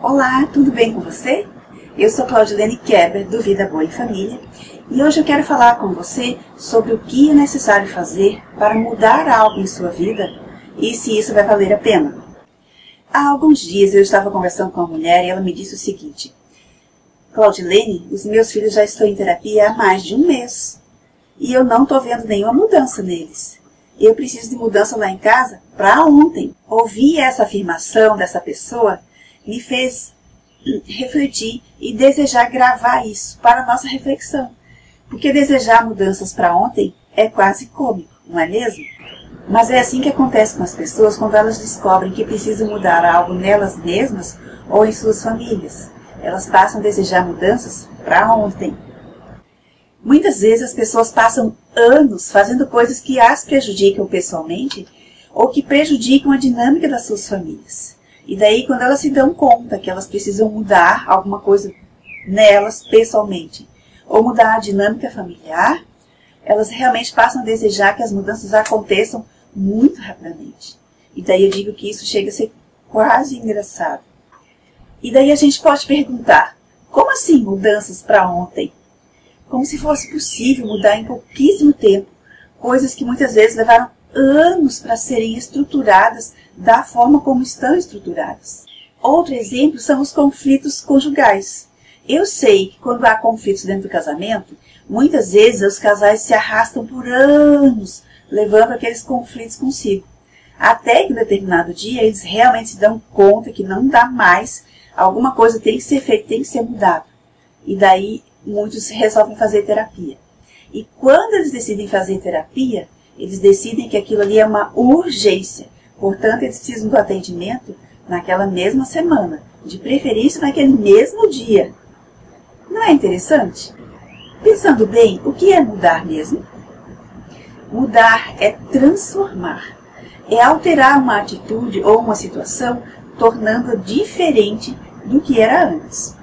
Olá, tudo bem com você? Eu sou Claudilene Kerber, do Vida Boa em Família, e hoje eu quero falar com você sobre o que é necessário fazer para mudar algo em sua vida e se isso vai valer a pena. Há alguns dias eu estava conversando com uma mulher e ela me disse o seguinte: Claudilene, os meus filhos já estão em terapia há mais de um mês e eu não estou vendo nenhuma mudança neles. Eu preciso de mudança lá em casa para ontem. Ouvir essa afirmação dessa pessoa me fez refletir e desejar gravar isso para a nossa reflexão. Porque desejar mudanças para ontem é quase cômico, não é mesmo? Mas é assim que acontece com as pessoas quando elas descobrem que precisam mudar algo nelas mesmas ou em suas famílias. Elas passam a desejar mudanças para ontem. Muitas vezes as pessoas passam anos fazendo coisas que as prejudicam pessoalmente ou que prejudicam a dinâmica das suas famílias. E daí, quando elas se dão conta que elas precisam mudar alguma coisa nelas pessoalmente ou mudar a dinâmica familiar, elas realmente passam a desejar que as mudanças aconteçam muito rapidamente. E daí eu digo que isso chega a ser quase engraçado. E daí a gente pode perguntar, como assim mudanças para ontem? Como se fosse possível mudar em pouquíssimo tempo coisas que muitas vezes levaram anos para serem estruturadas da forma como estão estruturadas. Outro exemplo são os conflitos conjugais. Eu sei que quando há conflitos dentro do casamento, muitas vezes os casais se arrastam por anos, levando aqueles conflitos consigo. Até que em determinado dia eles realmente se dão conta que não dá mais, alguma coisa tem que ser feita, tem que ser mudada. E daí muitos resolvem fazer terapia. E quando eles decidem fazer terapia, eles decidem que aquilo ali é uma urgência. Portanto, eles precisam do atendimento naquela mesma semana, de preferência naquele mesmo dia. Não é interessante? Pensando bem, o que é mudar mesmo? Mudar é transformar. É alterar uma atitude ou uma situação, tornando-a diferente do que era antes.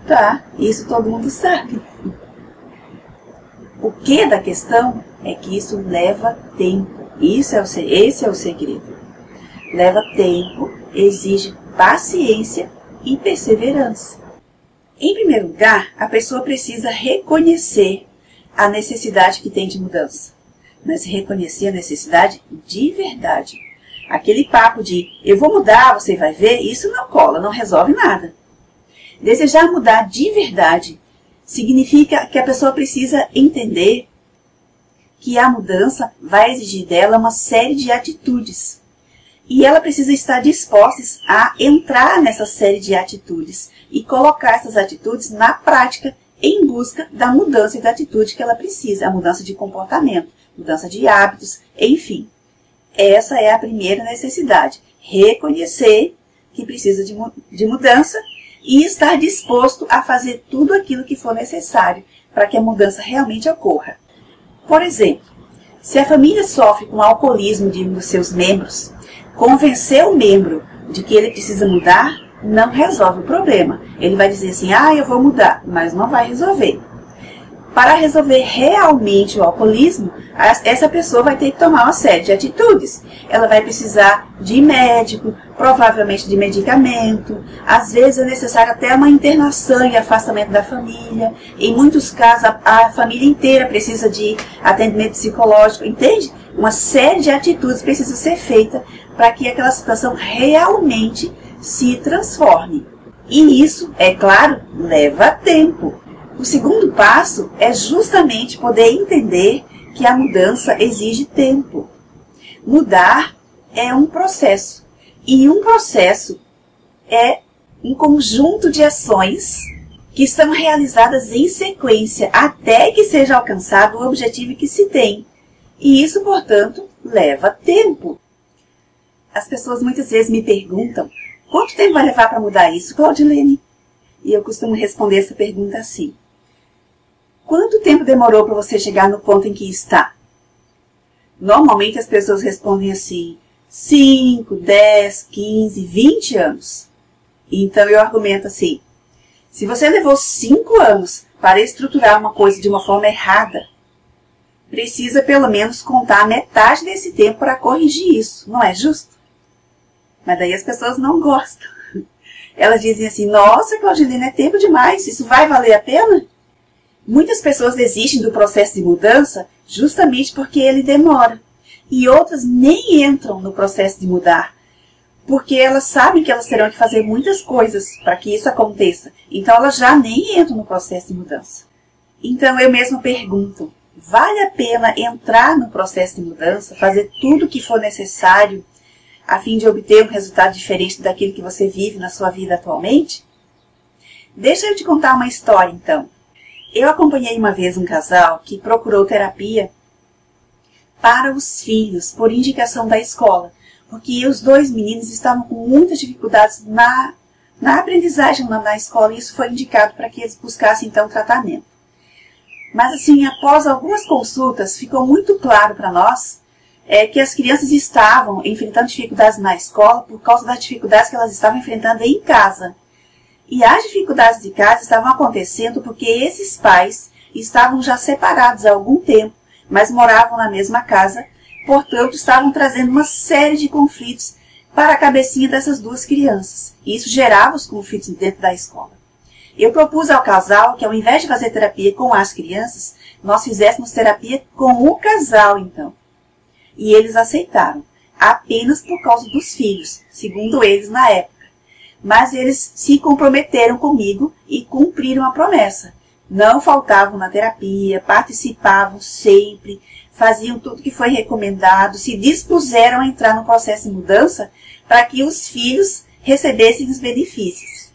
Tá, isso todo mundo sabe. O que da questão é que isso leva tempo. Esse é o segredo. Leva tempo, exige paciência e perseverança. Em primeiro lugar, a pessoa precisa reconhecer a necessidade que tem de mudança. Mas reconhecer a necessidade de verdade. Aquele papo de eu vou mudar, você vai ver, isso não cola, não resolve nada. Desejar mudar de verdade significa que a pessoa precisa entender que a mudança vai exigir dela uma série de atitudes. E ela precisa estar disposta a entrar nessa série de atitudes e colocar essas atitudes na prática em busca da mudança de atitude que ela precisa, a mudança de comportamento, mudança de hábitos, enfim. Essa é a primeira necessidade, reconhecer que precisa de mudança e estar disposto a fazer tudo aquilo que for necessário para que a mudança realmente ocorra. Por exemplo, se a família sofre com o alcoolismo de um dos seus membros, convencer o membro de que ele precisa mudar não resolve o problema. Ele vai dizer assim, eu vou mudar, mas não vai resolver. Para resolver realmente o alcoolismo, essa pessoa vai ter que tomar uma série de atitudes. Ela vai precisar de médico, provavelmente de medicamento. Às vezes é necessário até uma internação e afastamento da família. Em muitos casos, a família inteira precisa de atendimento psicológico, entende? Uma série de atitudes precisa ser feita para que aquela situação realmente se transforme. E isso, é claro, leva tempo. O segundo passo é justamente poder entender que a mudança exige tempo. Mudar é um processo. E um processo é um conjunto de ações que são realizadas em sequência até que seja alcançado o objetivo que se tem. E isso, portanto, leva tempo. As pessoas muitas vezes me perguntam, quanto tempo vai levar para mudar isso, Claudilene? E eu costumo responder essa pergunta assim. Quanto tempo demorou para você chegar no ponto em que está? Normalmente as pessoas respondem assim, 5, 10, 15, 20 anos. Então eu argumento assim, se você levou 5 anos para estruturar uma coisa de uma forma errada, precisa pelo menos contar metade desse tempo para corrigir isso, não é justo? Mas daí as pessoas não gostam. Elas dizem assim, nossa, Claudilene, é tempo demais, isso vai valer a pena? Muitas pessoas desistem do processo de mudança justamente porque ele demora. E outras nem entram no processo de mudar, porque elas sabem que elas terão que fazer muitas coisas para que isso aconteça. Então elas já nem entram no processo de mudança. Então eu mesma pergunto, vale a pena entrar no processo de mudança, fazer tudo o que for necessário a fim de obter um resultado diferente daquilo que você vive na sua vida atualmente? Deixa eu te contar uma história então. Eu acompanhei uma vez um casal que procurou terapia para os filhos, por indicação da escola, porque os dois meninos estavam com muitas dificuldades na aprendizagem na escola, e isso foi indicado para que eles buscassem então tratamento. Mas assim, após algumas consultas, ficou muito claro para nós que as crianças estavam enfrentando dificuldades na escola por causa das dificuldades que elas estavam enfrentando em casa. E as dificuldades de casa estavam acontecendo porque esses pais estavam já separados há algum tempo, mas moravam na mesma casa, portanto estavam trazendo uma série de conflitos para a cabecinha dessas duas crianças. E isso gerava os conflitos dentro da escola. Eu propus ao casal que, ao invés de fazer terapia com as crianças, nós fizéssemos terapia com o casal, então. E eles aceitaram, apenas por causa dos filhos, segundo eles na época. Mas eles se comprometeram comigo e cumpriram a promessa. Não faltavam na terapia, participavam sempre, faziam tudo que foi recomendado, se dispuseram a entrar no processo de mudança para que os filhos recebessem os benefícios.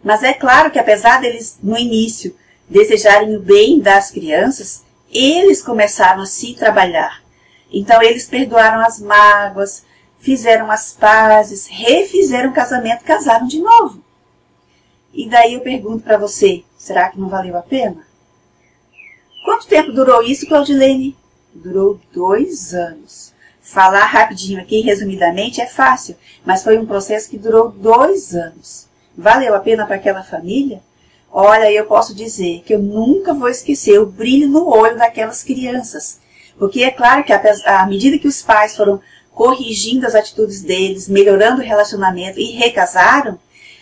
Mas é claro que apesar deles, no início, desejarem o bem das crianças, eles começaram a se trabalhar. Então eles perdoaram as mágoas, fizeram as pazes, refizeram o casamento, casaram de novo. E daí eu pergunto para você, será que não valeu a pena? Quanto tempo durou isso, Claudilene? Durou 2 anos. Falar rapidinho aqui, resumidamente, é fácil, mas foi um processo que durou 2 anos. Valeu a pena para aquela família? Olha, eu posso dizer que eu nunca vou esquecer o brilho no olho daquelas crianças. Porque é claro que à medida que os pais foram corrigindo as atitudes deles, melhorando o relacionamento e recasaram,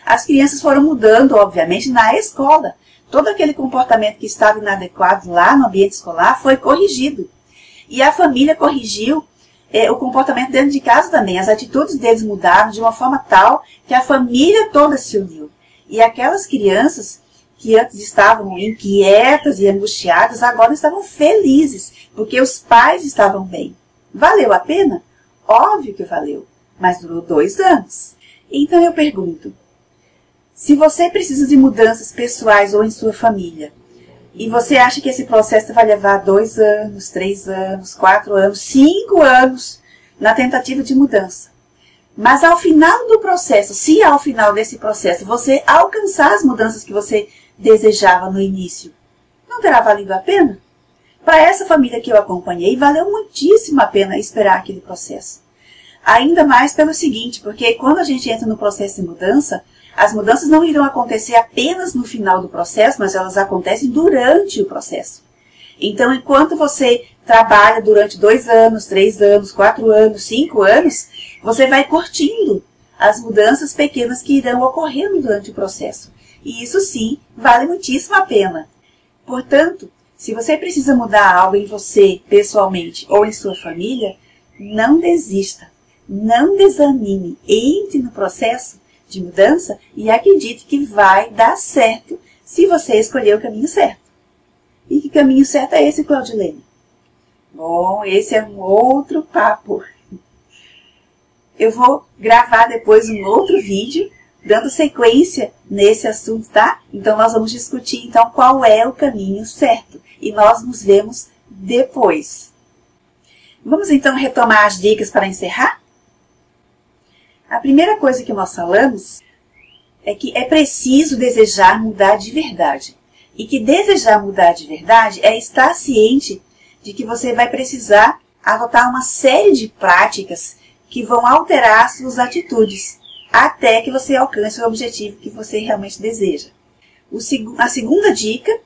as crianças foram mudando, obviamente, na escola. Todo aquele comportamento que estava inadequado lá no ambiente escolar foi corrigido. E a família corrigiu o comportamento dentro de casa também. As atitudes deles mudaram de uma forma tal que a família toda se uniu. E aquelas crianças que antes estavam inquietas e angustiadas, agora estavam felizes, porque os pais estavam bem. Valeu a pena? Óbvio que valeu, mas durou 2 anos. Então eu pergunto, se você precisa de mudanças pessoais ou em sua família, e você acha que esse processo vai levar 2 anos, 3 anos, 4 anos, 5 anos na tentativa de mudança, mas ao final do processo, se ao final desse processo você alcançar as mudanças que você desejava no início, não terá valido a pena? Para essa família que eu acompanhei, valeu muitíssimo a pena esperar aquele processo. Ainda mais pelo seguinte, porque quando a gente entra no processo de mudança, as mudanças não irão acontecer apenas no final do processo, mas elas acontecem durante o processo. Então, enquanto você trabalha durante 2 anos, 3 anos, 4 anos, 5 anos, você vai curtindo as mudanças pequenas que irão ocorrendo durante o processo. E isso sim, vale muitíssimo a pena. Portanto, se você precisa mudar algo em você, pessoalmente, ou em sua família, não desista, não desanime, entre no processo de mudança e acredite que vai dar certo se você escolher o caminho certo. E que caminho certo é esse, Claudilene? Bom, esse é um outro papo. Eu vou gravar depois um outro vídeo dando sequência nesse assunto, tá? Então nós vamos discutir então qual é o caminho certo. E nós nos vemos depois. Vamos então retomar as dicas para encerrar? A primeira coisa que nós falamos é que é preciso desejar mudar de verdade. E que desejar mudar de verdade é estar ciente de que você vai precisar adotar uma série de práticas que vão alterar suas atitudes até que você alcance o objetivo que você realmente deseja. A segunda dica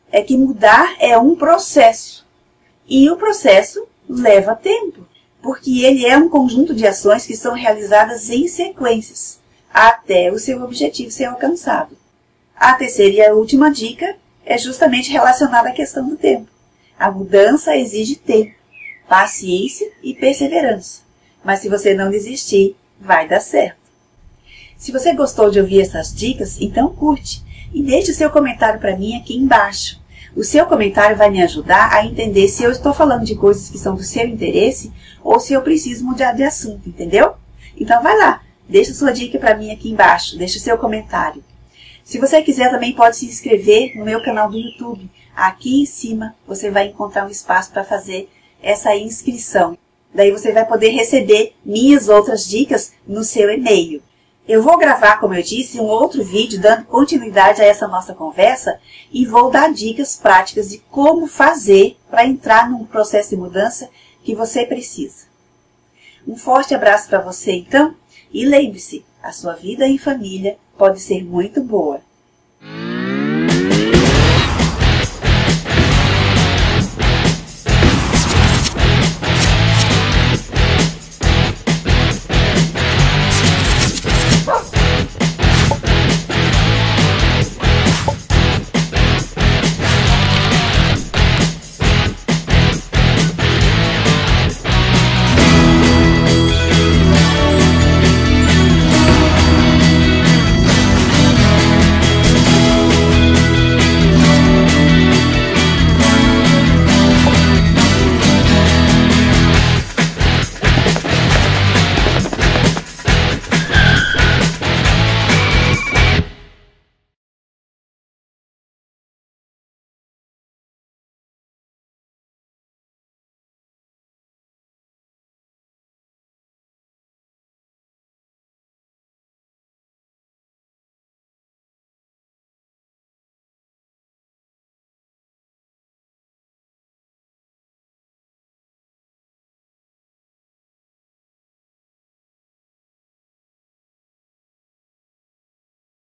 é que mudar é um processo. E o processo leva tempo, porque ele é um conjunto de ações que são realizadas em sequências. até o seu objetivo ser alcançado. A terceira e a última dica é justamente relacionada à questão do tempo. A mudança exige tempo, paciência e perseverança. Mas se você não desistir, vai dar certo. Se você gostou de ouvir essas dicas, então curte e deixe o seu comentário para mim aqui embaixo. O seu comentário vai me ajudar a entender se eu estou falando de coisas que são do seu interesse ou se eu preciso mudar de assunto, entendeu? Então vai lá, deixa sua dica para mim aqui embaixo, deixa o seu comentário. Se você quiser também pode se inscrever no meu canal do YouTube. Aqui em cima você vai encontrar um espaço para fazer essa inscrição. Daí você vai poder receber minhas outras dicas no seu e-mail. Eu vou gravar, como eu disse, um outro vídeo dando continuidade a essa nossa conversa e vou dar dicas práticas de como fazer para entrar num processo de mudança que você precisa. Um forte abraço para você então e lembre-se, a sua vida em família pode ser muito boa.